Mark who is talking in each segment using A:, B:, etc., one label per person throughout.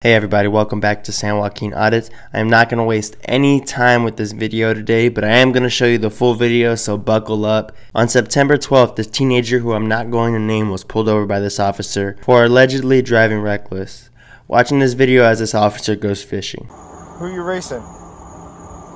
A: Hey everybody, welcome back to San Joaquin Audits. I am not going to waste any time with this video today, but I am going to show you the full video, so buckle up. On September 12th, this teenager who I'm not going to name was pulled over by this officer for allegedly driving reckless. Watching this video as this officer goes fishing.
B: Who are you racing?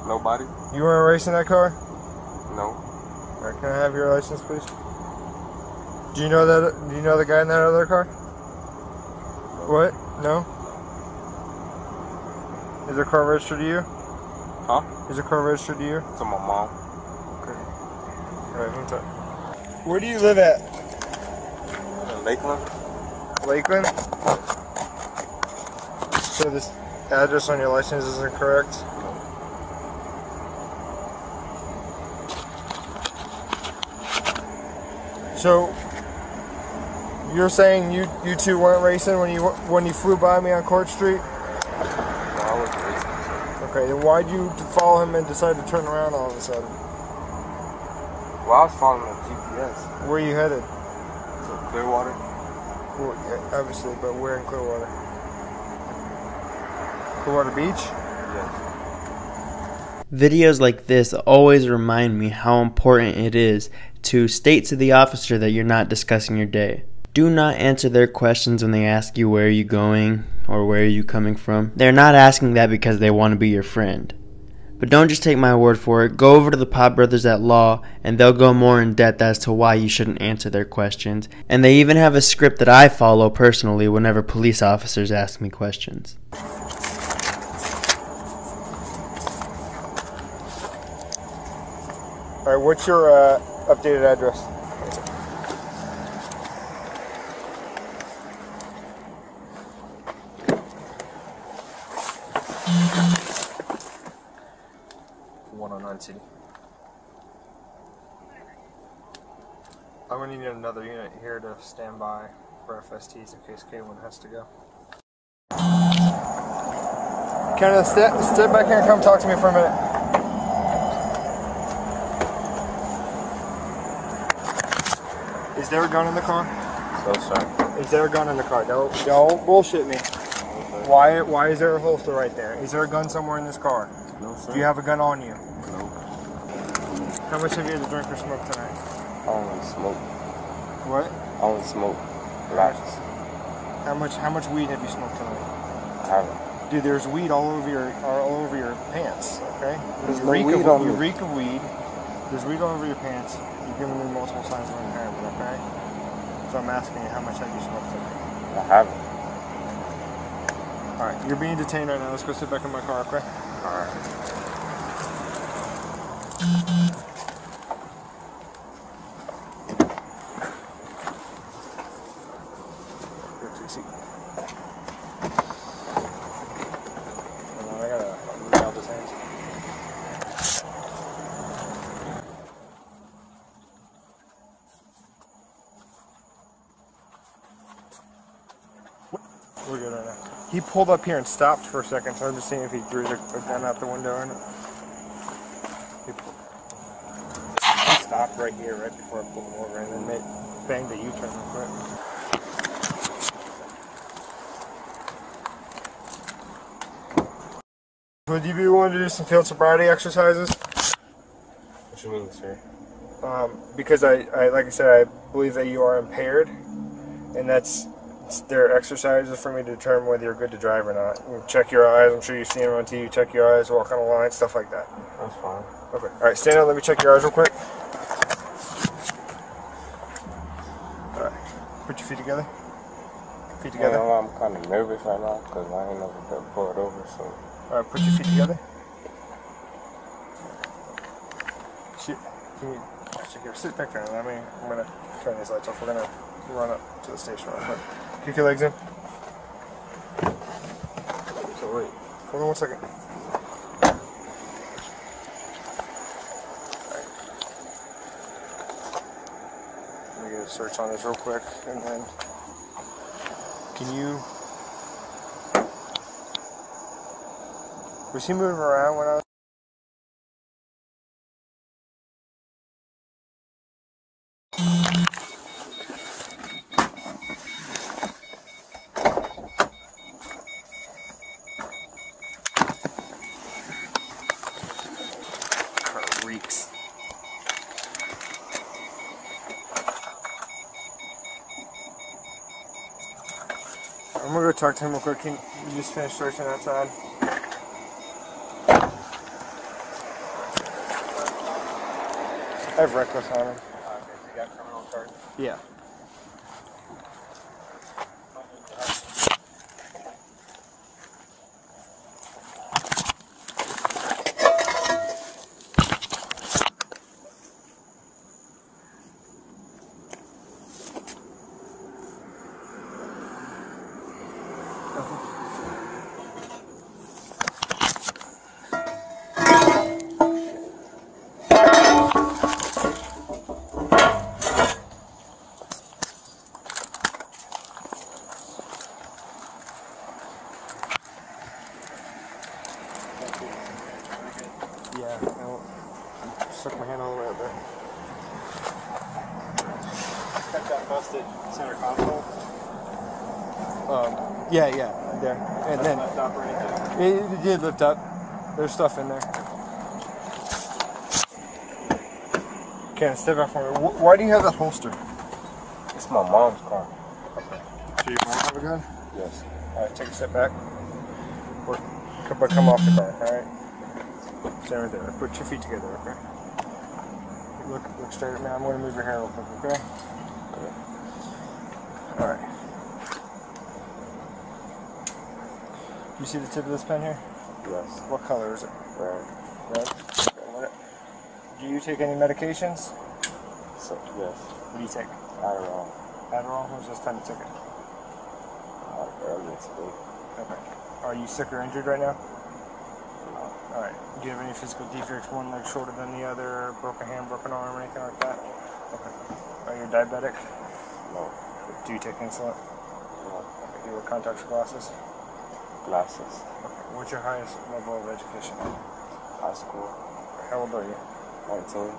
C: Nobody.
B: You weren't racing that car?
C: No.
B: Alright, can I have your license, please? Do you know the guy in that other car? What? No? Is the car registered to you?
C: Huh?
B: Is the car registered to you?
C: To my mom.
B: Okay. Alright, one time. Where do you live at?
C: In Lakeland.
B: Lakeland? So this address on your license isn't correct? So you're saying you two weren't racing when you flew by me on Court Street? Okay, then why'd you follow him and decide to turn around all of a sudden?
C: Well, I was following the GPS.
B: Where are you headed?
C: To Clearwater.
B: Well, yeah, obviously, but where in Clearwater? Clearwater Beach?
C: Yes.
A: Videos like this always remind me how important it is to state to the officer that you're not discussing your day. Do not answer their questions when they ask you where are you going or where are you coming from. They're not asking that because they want to be your friend. But don't just take my word for it. Go over to the Pop Brothers at Law and they'll go more in depth as to why you shouldn't answer their questions. And they even have a script that I follow personally whenever police officers ask me questions.
B: Alright, what's your updated address? 109 City. I'm going to need another unit here to stand by for FSTs in case K1 has to go. Can I step back here and come talk to me for a minute? Is there a gun in the car?
C: So sorry.
B: Is there a gun in the car? Don't bullshit me. Why is there a holster right there? Is there a gun somewhere in this car?
C: No, sir.
B: Do you have a gun on you?
C: No.
B: How much have you had to drink or smoke tonight?
C: I only smoke.
B: What?
C: I only smoke lots.
B: How much weed have you smoked tonight?
C: I haven't.
B: Dude, there's weed all over your pants. Okay.
C: There's
B: You
C: no
B: reek
C: weed
B: of,
C: on
B: you
C: me.
B: reek of weed. There's weed all over your pants. You've given me multiple signs of impairment. Okay. So I'm asking you, how much have you smoked tonight?
C: I haven't.
B: All right. You're being detained right now. Let's go sit back in my car. Okay.
C: All right.
B: We're good right now. He pulled up here and stopped for a second, so I'm just seeing if he threw the gun out the window or not. He stopped right here, right before I pulled him over, and then banged the U-turn real quick. Would you be willing to do some field sobriety exercises?
C: What you mean, sir?
B: Because like I said, I believe that you are impaired, and their exercises for me to determine whether you're good to drive or not. You check your eyes. I'm sure you've seen them on TV. Check your eyes, walk on the line, stuff like that.
C: That's fine.
B: Okay. All right. Stand up. Let me check your eyes real quick. All right. Put your feet together. Feet together.
C: You know, I'm kind of nervous right now because I ain't never been pulled over. So.
B: All right. Put your feet together. Sit back there. I'm gonna turn these lights off. We're gonna run up to the station real quick. Kick your legs in. So wait. Hold on 1 second. Alright. Let me get a search on this real quick, and then was he moving around when I was talk to him real quick. Can you just finish searching outside? I have reckless on him.
C: Okay, so you got criminal charges?
B: Yeah. Yeah, I'll stuck my hand all the way up there.
C: Got that busted center console.
B: Yeah, there. And then
C: Left up or anything?
B: it did lift up. There's stuff in there. Okay, step back for me. Why do you have that holster?
C: It's my mom's car.
B: So your mom have a gun?
C: Yes.
B: Alright, take a step back. But come off the car, alright? Stand right there. Put your feet together, okay? Look straight at me. I'm going to move your hair real quick, okay? Alright. You see the tip of this pen here?
C: Yes.
B: What color is it?
C: Right.
B: Red? Okay, do you take any medications?
C: So, yes.
B: What do you take?
C: Adderall.
B: Adderall? When's the last time you took it?
C: Earlier today.
B: Okay. Are you sick or injured right now?
C: No.
B: Alright. Do you have any physical defects, one leg shorter than the other, broken hand, broken arm, anything like that? Okay. Are you diabetic?
C: No.
B: Do you take insulin?
C: No.
B: Okay. Do you wear contacts or glasses?
C: Glasses.
B: Okay. What's your highest level of education?
C: High school.
B: How old are you?
C: 19.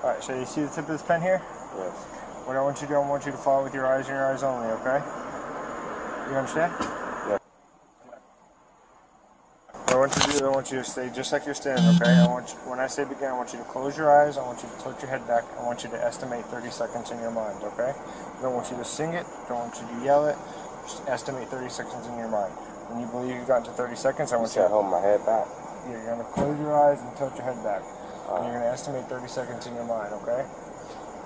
B: Alright, so you see the tip of this pen here?
C: Yes.
B: What I want you to do, I want you to follow with your eyes and your eyes only, okay? You understand?
C: Yeah.
B: What I want you to do, I want you to stay just like you're standing, okay? When I say begin, I want you to close your eyes, I want you to tilt your head back, I want you to estimate 30 seconds in your mind, okay? I don't want you to sing it, don't want you to yell it, just estimate 30 seconds in your mind. When you believe you've gotten to 30 seconds, I want you to
C: hold my head back.
B: You're going to close your eyes and tilt your head back. And you're going to estimate 30 seconds in your mind, okay?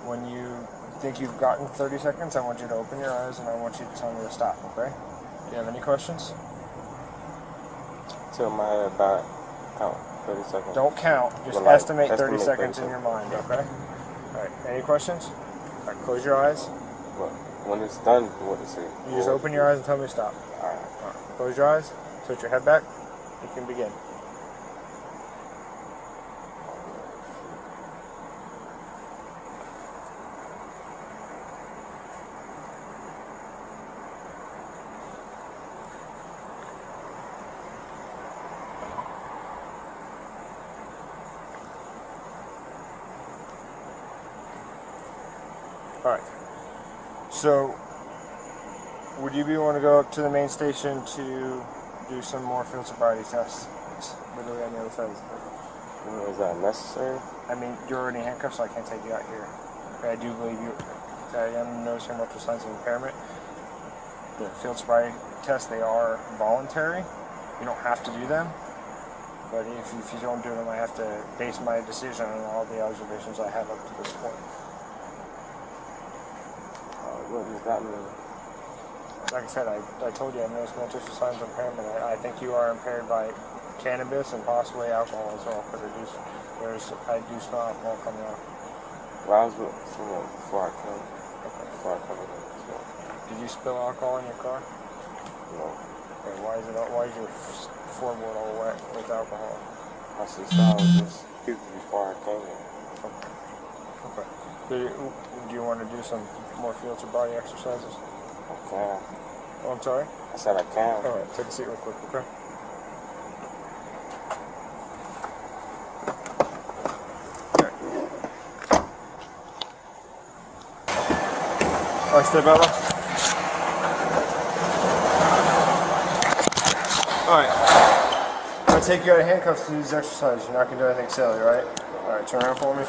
B: When you think you've gotten 30 seconds, I want you to open your eyes and I want you to tell me to stop, okay? Do you have any questions?
C: Tilt my head back. Count 30 seconds.
B: Don't count. Just
C: Well, like,
B: estimate 30
C: estimate
B: seconds
C: 30
B: in your mind, okay? Alright, any questions? Alright, close your eyes.
C: But when it's done, what is it?
B: You just open your eyes and tell me to stop.
C: Alright.
B: Close your eyes, tilt your head back, you can begin. Alright, so would you be willing to go up to the main station to do some more field sobriety tests? It's literally on the other side of the
C: Is that necessary?
B: I mean, you're already handcuffed, so I can't take you out here. Okay, I do believe you. I am noticing multiple signs of impairment. The field sobriety tests, they are voluntary. You don't have to do them. But if you don't do them, I have to base my decision on all the observations I have up to this point.
C: What does that mean?
B: Like I said, I told you I noticed multiple signs of impairment. I think you are impaired by cannabis and possibly alcohol as well, because I do smell alcohol coming out.
C: Well, I was with someone before I came. Okay. Before I come in. So.
B: Did you spill alcohol in your car?
C: No.
B: Okay, why is your floorboard all wet with alcohol?
C: I saw just people before I came in.
B: Okay. Do you want to do some more field sobriety exercises?
C: I can.
B: Oh, I'm sorry?
C: I said I can.
B: Alright, take a seat real quick, okay? Alright, stay Bella. Alright. I'm going to take you out of handcuffs to do these exercises. You're not going to do anything silly, right? Alright, turn around for me.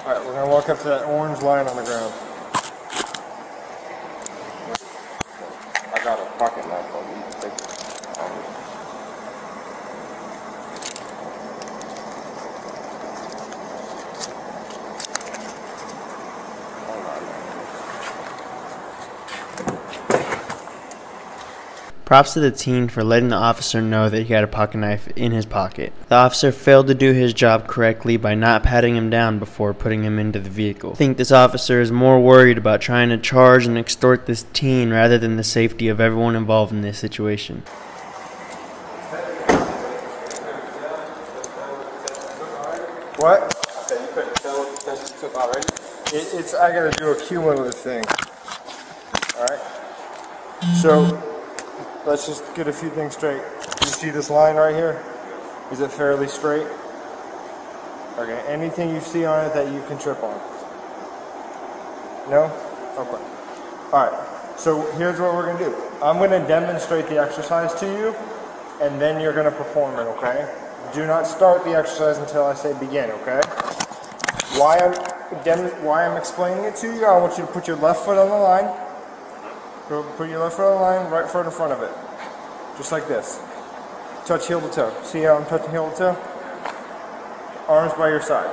B: Alright, we're going to walk up to that orange line on the ground.
C: got a pocket knife on me. Take it.
A: Props to the teen for letting the officer know that he had a pocket knife in his pocket. The officer failed to do his job correctly by not patting him down before putting him into the vehicle. I think this officer is more worried about trying to charge and extort this teen rather than the safety of everyone involved in this situation.
B: What?
C: Okay, you couldn't tell what the test you took already?
B: I gotta do a cumulative thing. Alright? So, let's just get a few things straight. You see this line right here? Is it fairly straight? Okay, anything you see on it that you can trip on? No? Okay. Alright, so here's what we're gonna do. I'm gonna demonstrate the exercise to you, and then you're gonna perform it, okay? Do not start the exercise until I say begin, okay? Why I'm explaining it to you, I want you to put your left foot on the line. Put your left foot on the line, right foot in front of it. Just like this. Touch heel to toe. See how I'm touching heel to toe? Arms by your side.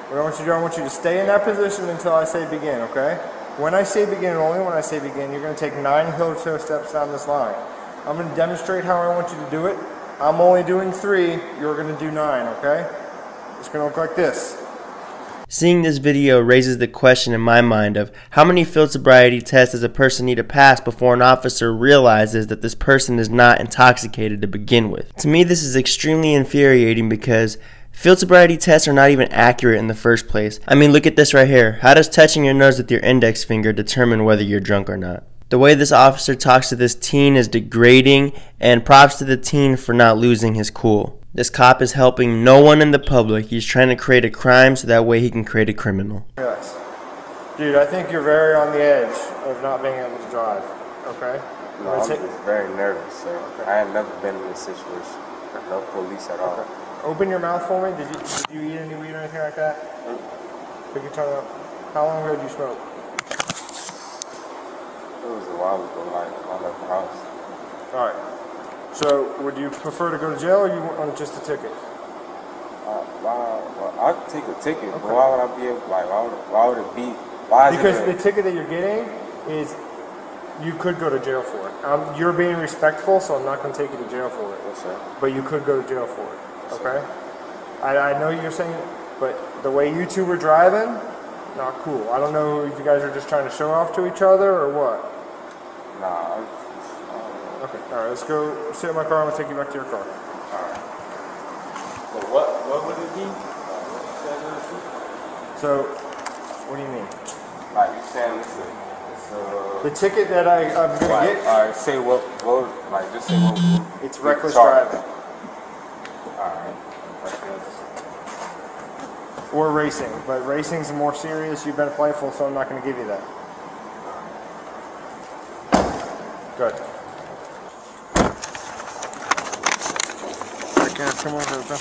B: What I want you to do, I want you to stay in that position until I say begin, okay? When I say begin, and only when I say begin, you're going to take 9 heel to toe steps down this line. I'm going to demonstrate how I want you to do it. I'm only doing 3, you're going to do 9, okay? It's going to look like this.
A: Seeing this video raises the question in my mind of how many field sobriety tests does a person need to pass before an officer realizes that this person is not intoxicated to begin with. To me, this is extremely infuriating because field sobriety tests are not even accurate in the first place. I mean, look at this right here. How does touching your nose with your index finger determine whether you're drunk or not? The way this officer talks to this teen is degrading, and props to the teen for not losing his cool. This cop is helping no one in the public. He's trying to create a crime so that way he can create a criminal.
B: Yes. Dude, I think you're very on the edge of not being able to drive, okay?
C: No, I'm just very nervous, sir. Okay. I have never been in this situation. No police at all.
B: Okay. Open your mouth for me. Did you eat any weed or anything like that? Pick your tongue up. How long ago did you smoke?
C: It was a while ago, like, I left the house.
B: Alright. So, would you prefer to go to jail or you want just a ticket?
C: Well, I'd take a ticket,
B: okay.
C: But why would I be able, like, why would it be,
B: because the ticket that you're getting is, you could go to jail for it. You're being respectful, so I'm not going to take you to jail for it.
C: Yes, sir.
B: But you could go to jail for it, okay? I know you're saying, but the way you two were driving, not cool. I don't know if you guys are just trying to show off to each other or what.
C: Nah,
B: okay, alright, let's go sit in my car. I'm going to take you back to your car.
C: Alright. But what would it be?
B: So, what do you mean?
C: Like, you saying this is
B: the ticket that I'm going to get?
C: Alright, say what, like, just say what.
B: It's reckless driving.
C: Alright.
B: Or racing, but racing's more serious. You've been playful, so I'm not going to give you that. Good. Come over.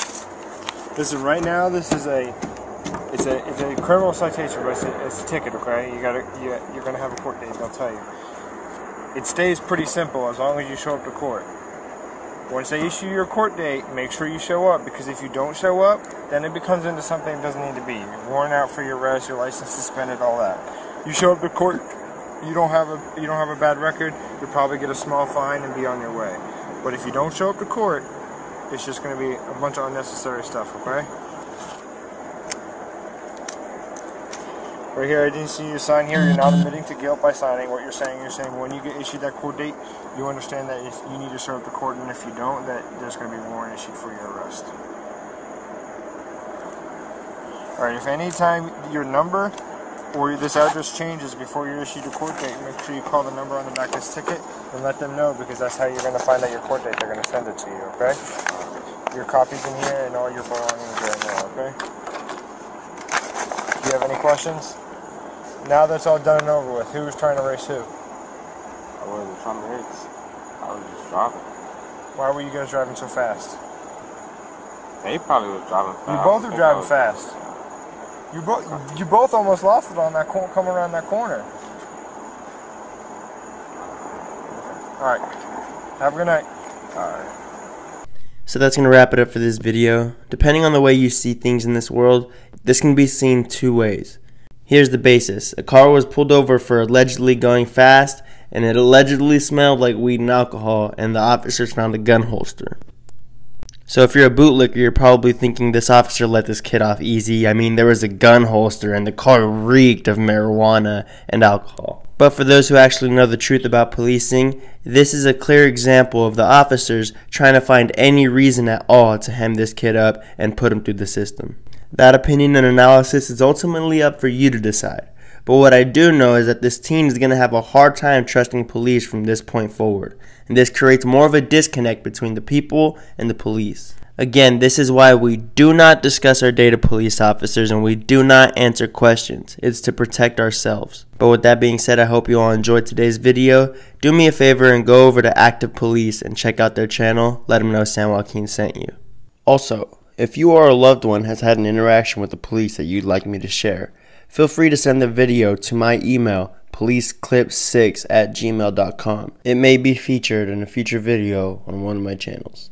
B: Listen, right now this is it's a criminal citation, but it's a ticket. Okay, you're gonna have a court date. They'll tell you. It stays pretty simple as long as you show up to court. Once they issue your court date, make sure you show up, because if you don't show up, then it becomes into something it doesn't need to be. You're warrant out for your arrest, your license suspended, all that. You show up to court, you don't have a bad record, you'll probably get a small fine and be on your way. But if you don't show up to court, it's just going to be a bunch of unnecessary stuff, okay? Right here, I didn't see you sign here. You're not admitting to guilt by signing. What you're saying when you get issued that court date, you understand that if you need to show up to court, and if you don't, that there's going to be a warrant issued for your arrest. Alright, if any time your number or this address changes before you're issued a court date, make sure you call the number on the back of this ticket and let them know, because that's how you're going to find out your court date. They're going to send it to you, okay? Your copy's in here and all your belongings right now, okay? Do you have any questions? Now that's all done and over with, who was trying to race who?
C: I wasn't trying to race. I was just driving.
B: Why were you guys driving so fast?
C: They probably was driving fast.
B: You both were driving fast. You both almost lost it on that coming around that corner. Alright. Have a good night.
C: Alright.
A: So that's going to wrap it up for this video. Depending on the way you see things in this world, this can be seen two ways. Here's the basis. A car was pulled over for allegedly going fast, and it allegedly smelled like weed and alcohol, and the officers found a gun holster. So if you're a bootlicker, you're probably thinking this officer let this kid off easy. I mean, there was a gun holster and the car reeked of marijuana and alcohol. But for those who actually know the truth about policing, this is a clear example of the officers trying to find any reason at all to hem this kid up and put him through the system. That opinion and analysis is ultimately up for you to decide. But what I do know is that this teen is going to have a hard time trusting police from this point forward. And this creates more of a disconnect between the people and the police. Again, this is why we do not discuss our day to police officers and we do not answer questions. It's to protect ourselves. But with that being said, I hope you all enjoyed today's video. Do me a favor and go over to Active Police and check out their channel. Let them know San Joaquin sent you. Also, if you or a loved one has had an interaction with the police that you'd like me to share, feel free to send the video to my email, policeclips6@gmail.com. It may be featured in a future video on one of my channels.